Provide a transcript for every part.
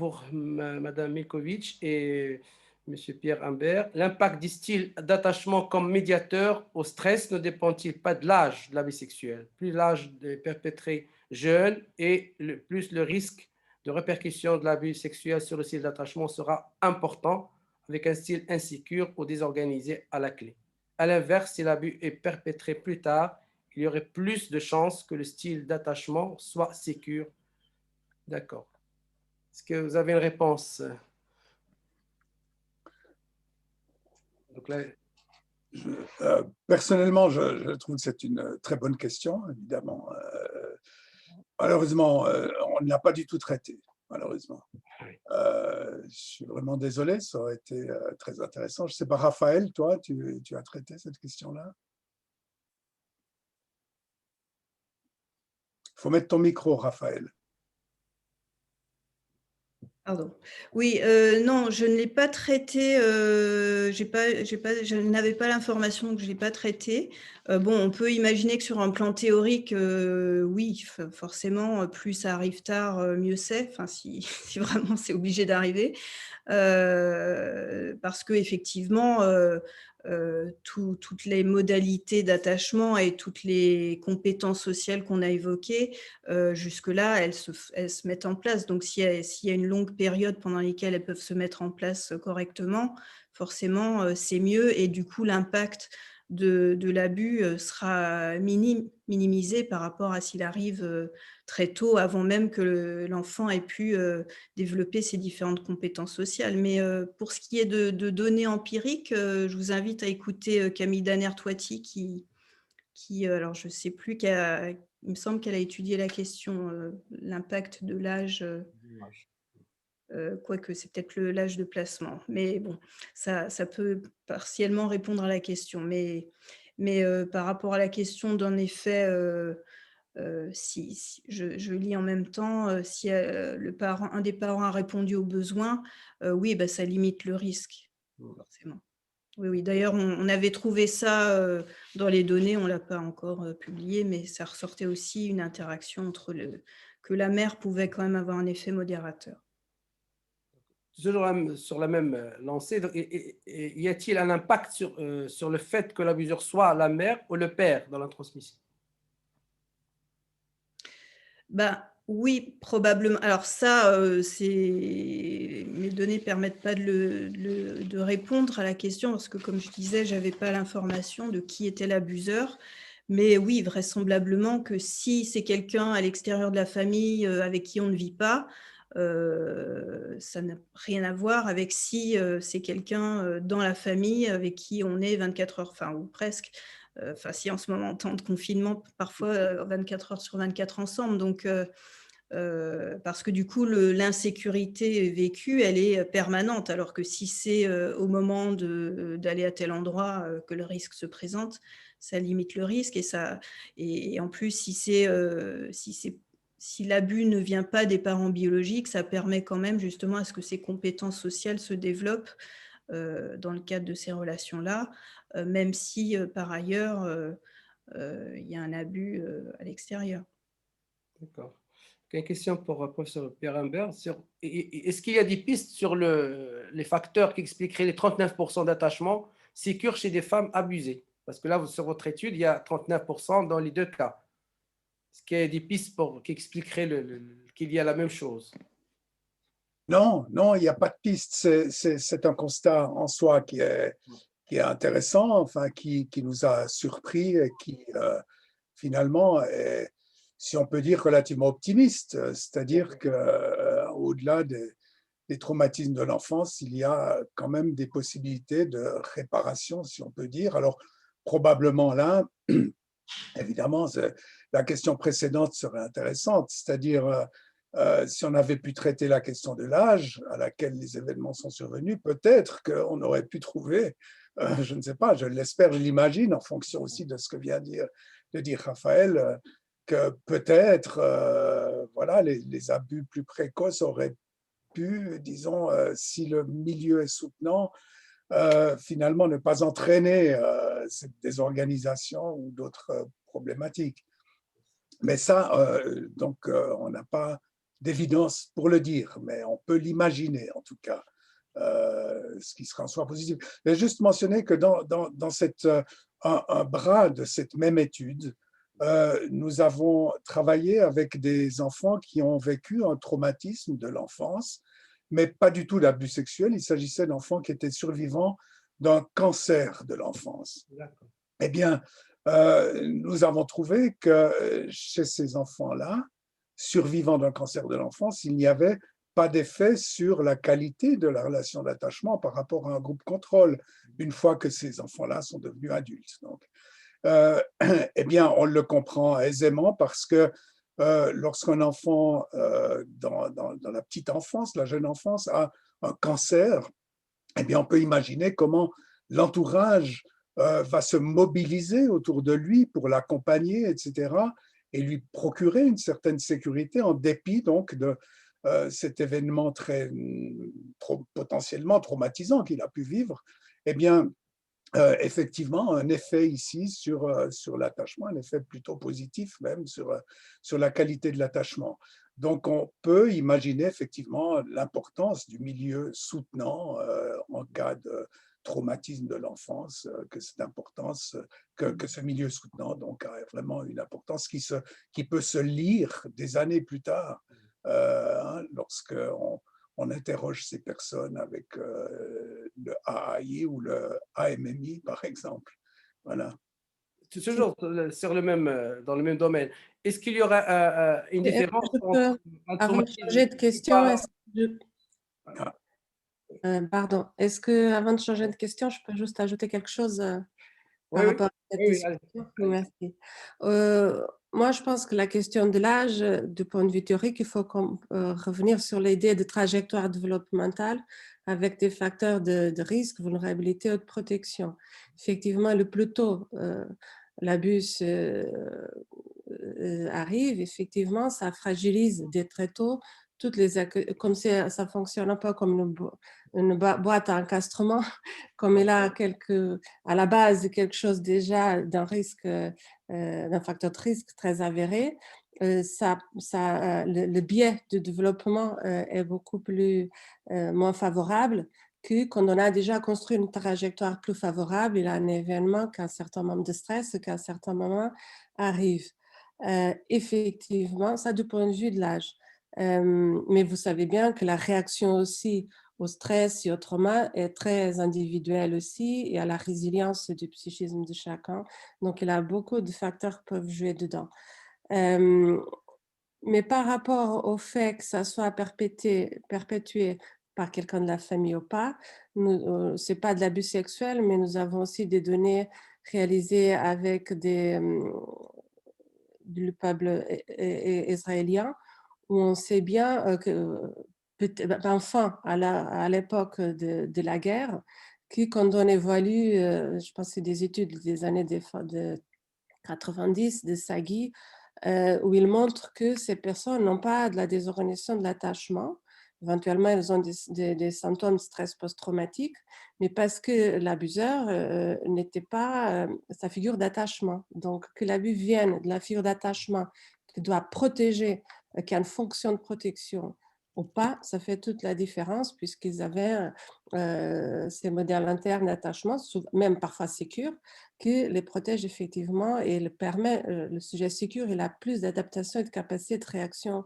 pour Madame Milkovic et Monsieur Pierre Humbert. L'impact du style d'attachement comme médiateur au stress ne dépend-il pas de l'âge de l'abus sexuel? Plus l'âge est perpétré jeune et plus le risque de répercussion de l'abus sexuel sur le style d'attachement sera important, avec un style insécure ou désorganisé à la clé. À l'inverse, si l'abus est perpétré plus tard, il y aurait plus de chances que le style d'attachement soit sécure. D'accord. Est-ce que vous avez une réponse? Donc là, Personnellement, je trouve que c'est une très bonne question, évidemment. Malheureusement, on ne l'a pas du tout traité, malheureusement. oui. Je suis vraiment désolé, ça aurait été très intéressant. Je ne sais pas, Raphaël, toi, tu as traité cette question-là? Il faut mettre ton micro, Raphaël. Pardon. Oui, non, je ne l'ai pas traité, je n'avais pas l'information, donc je ne l'ai pas traité. Bon, on peut imaginer que sur un plan théorique, oui, forcément, plus ça arrive tard, mieux c'est, enfin si si vraiment c'est obligé d'arriver. Parce qu'effectivement, toutes les modalités d'attachement et toutes les compétences sociales qu'on a évoquées, jusque-là, elles se mettent en place. Donc, s'il y a une longue période pendant laquelle elles peuvent se mettre en place correctement, forcément, c'est mieux. Et du coup, l'impact de l'abus sera minimisé par rapport à s'il arrive très tôt, avant même que l'enfant ait pu développer ses différentes compétences sociales. Mais pour ce qui est de données empiriques, je vous invite à écouter Camille Daner-Toiti alors je ne sais plus, il me semble qu'elle a étudié la question, l'impact de l'âge, quoique c'est peut-être l'âge de placement. Mais bon, ça peut partiellement répondre à la question. Mais par rapport à la question d'un effet, si je lis en même temps, si un des parents a répondu aux besoins, oui, bah, ça limite le risque, forcément. Oui, oui. D'ailleurs, on avait trouvé ça dans les données, on ne l'a pas encore publié, mais ça ressortait aussi une interaction entre que la mère pouvait quand même avoir un effet modérateur. Toujours sur la même lancée, y a-t-il un impact sur le fait que l'abuseur soit la mère ou le père dans la transmission? Bah, oui, probablement. Alors ça, mes données ne permettent pas de répondre à la question parce que, comme je disais, je n'avais pas l'information de qui était l'abuseur. Mais oui, vraisemblablement que si c'est quelqu'un à l'extérieur de la famille, avec qui on ne vit pas, ça n'a rien à voir avec si, c'est quelqu'un, dans la famille avec qui on est 24 heures, enfin ou presque. Enfin si en ce moment, en temps de confinement, parfois, 24 heures sur 24 ensemble. Donc parce que du coup, l'insécurité vécue, elle est permanente. Alors que si c'est au moment d'aller à tel endroit que le risque se présente, ça limite le risque. Et en plus, si l'abus ne vient pas des parents biologiques, ça permet quand même justement à ce que ces compétences sociales se développent dans le cadre de ces relations-là, même si par ailleurs, il y a un abus à l'extérieur. D'accord. Une question pour professeur Pierre Humbert. Est-ce qu'il y a des pistes sur les facteurs qui expliqueraient les 39% d'attachement sécure chez des femmes abusées? Parce que là, sur votre étude, il y a 39% dans les deux cas. Est-ce qu'il y a des pistes qui expliqueraient qu'il y a la même chose? Non, non, il n'y a pas de piste. C'est un constat en soi qui est intéressant, enfin, qui nous a surpris et qui, finalement, est, si on peut dire, relativement optimiste. C'est-à-dire qu'au-delà des traumatismes de l'enfance, il y a quand même des possibilités de réparation, si on peut dire. Alors, probablement là, évidemment, la question précédente serait intéressante, c'est-à-dire si on avait pu traiter la question de l'âge à laquelle les événements sont survenus, peut-être qu'on aurait pu trouver, je ne sais pas, je l'espère, je l'imagine, en fonction aussi de ce que vient de dire Raphaël, que peut-être voilà, les abus plus précoces auraient pu, disons, si le milieu est soutenant, finalement ne pas entraîner cette désorganisation ou d'autres problématiques. Mais ça, donc, on n'a pas d'évidence pour le dire, mais on peut l'imaginer en tout cas, ce qui serait en soi positif. Je vais juste mentionner que dans un bras de cette même étude, nous avons travaillé avec des enfants qui ont vécu un traumatisme de l'enfance, mais pas du tout d'abus sexuels. Il s'agissait d'enfants qui étaient survivants d'un cancer de l'enfance. D'accord. Eh bien, nous avons trouvé que chez ces enfants-là, survivants d'un cancer de l'enfance, il n'y avait pas d'effet sur la qualité de la relation d'attachement par rapport à un groupe contrôle, une fois que ces enfants-là sont devenus adultes. Donc, eh bien, on le comprend aisément parce que lorsqu'un enfant, dans la petite enfance, la jeune enfance, a un cancer, eh bien, on peut imaginer comment l'entourage va se mobiliser autour de lui pour l'accompagner, etc., et lui procurer une certaine sécurité en dépit donc de cet événement potentiellement traumatisant qu'il a pu vivre. Eh bien, effectivement, un effet ici sur l'attachement, un effet plutôt positif même sur la qualité de l'attachement. Donc, on peut imaginer effectivement l'importance du milieu soutenant en cas de traumatisme de l'enfance, que cette importance, que ce milieu soutenant donc a vraiment une importance qui peut se lire des années plus tard, lorsque on interroge ces personnes avec le AAI ou le AMMI, par exemple. Voilà. Toujours sur dans le même domaine. Est-ce qu'il y aura une Est-ce différence que je entre peux, un avant de traumatisme changer de question, par- est-ce que Voilà. pardon, est-ce que avant de changer de question, je peux juste ajouter quelque chose Oui, par oui, rapport à cette oui, allez, discussion? allez. Merci. Moi, je pense que la question de l'âge, du point de vue théorique, il faut revenir sur l'idée de trajectoire développementale avec des facteurs de risque, vulnérabilité ou de protection. Effectivement, le plus tôt l'abus arrive, effectivement, ça fragilise dès très tôt toutes comme ça fonctionne un peu comme une boîte à encastrement, comme il a à la base quelque chose déjà d'un risque, d'un facteur de risque très avéré, le biais de développement est beaucoup moins favorable que quand on a déjà construit une trajectoire plus favorable, il y a un événement qu'un certain moment de stress, qu'à un certain moment arrive. Effectivement, ça du point de vue de l'âge. Mais vous savez bien que la réaction aussi au stress et au trauma est très individuelle aussi et à la résilience du psychisme de chacun. Donc, il y a beaucoup de facteurs qui peuvent jouer dedans. Mais par rapport au fait que ça soit perpétué par quelqu'un de la famille ou pas, ce n'est pas de l'abus sexuel, mais nous avons aussi des données réalisées avec du peuple israélien, où on sait bien que, enfin, à l'époque de la guerre, que quand on évalue, je pense que c'est des études des années de 90 de Sagui, où il montre que ces personnes n'ont pas de la désorganisation de l'attachement. Éventuellement, elles ont des symptômes de stress post-traumatique, mais parce que l'abuseur n'était pas sa figure d'attachement. Donc, que l'abus vienne de la figure d'attachement qui doit protéger, qui a une fonction de protection ou pas, ça fait toute la différence puisqu'ils avaient ces modèles internes d'attachement, même parfois sécures, qui les protège effectivement et le permet, le sujet sécure, il a plus d'adaptation et de capacité de réaction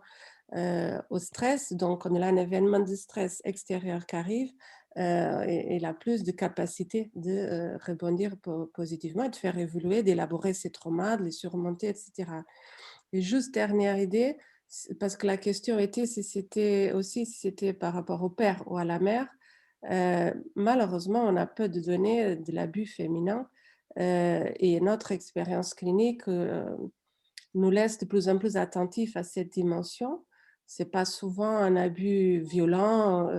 au stress. Donc, on a un événement de stress extérieur qui arrive et il a plus de capacité de rebondir positivement, de faire évoluer, d'élaborer ses traumas, de les surmonter, etc. Et juste dernière idée, parce que la question était si c'était par rapport au père ou à la mère. Malheureusement, on a peu de données de l'abus féminin et notre expérience clinique nous laisse de plus en plus attentifs à cette dimension. Ce n'est pas souvent un abus violent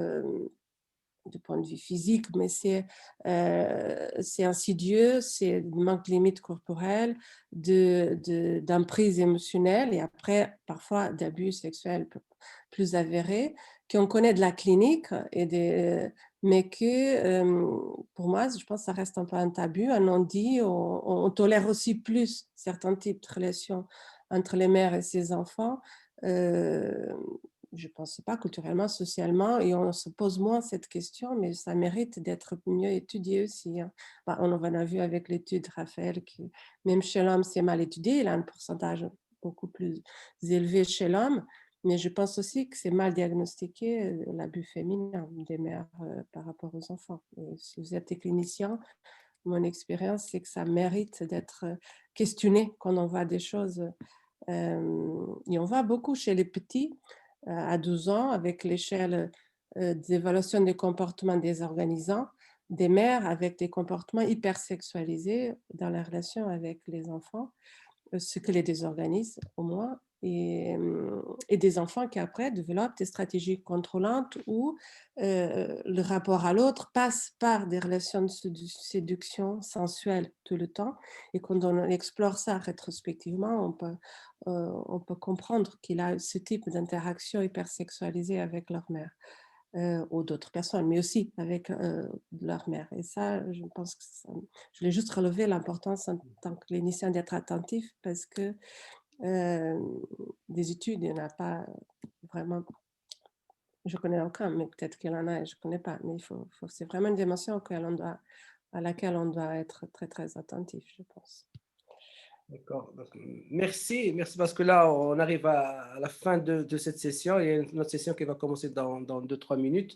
du point de vue physique, mais c'est insidieux, c'est manque de limites corporelles, d'emprise émotionnelle et après, parfois, d'abus sexuels plus avérés, qu'on connaît de la clinique, mais que, pour moi, je pense que ça reste un peu un tabou, un non-dit. On tolère aussi plus certains types de relations entre les mères et ses enfants. je ne pense pas culturellement, socialement, et on se pose moins cette question, mais ça mérite d'être mieux étudié aussi, hein. Bah, on en a vu avec l'étude Raphaël, que même chez l'homme, c'est mal étudié, il a un pourcentage beaucoup plus élevé chez l'homme, mais je pense aussi que c'est mal diagnostiqué l'abus féminin des mères par rapport aux enfants. Et si vous êtes clinicien, mon expérience, c'est que ça mérite d'être questionné quand on voit des choses. Et on voit beaucoup chez les petits, à 12 ans, avec l'échelle d'évaluation des comportements des organisants, des mères avec des comportements hypersexualisés dans la relation avec les enfants, ce que les désorganisent au moins, et des enfants qui après développent des stratégies contrôlantes où le rapport à l'autre passe par des relations de séduction sensuelle tout le temps. Et quand on explore ça rétrospectivement, on peut comprendre qu'il a ce type d'interaction hypersexualisée avec leur mère. Ou d'autres personnes, mais aussi avec leur mère. Et ça, je pense que je voulais juste relever l'importance en tant que clinicien d'être attentif parce que des études, il n'y en a pas vraiment, je connais aucun, mais peut-être qu'il y en a et je ne connais pas. Mais c'est vraiment une dimension à laquelle on doit être très, très attentif, je pense. D'accord. Donc, merci parce que là, on arrive à la fin de cette session. Il y a une autre session qui va commencer dans 2-3 minutes.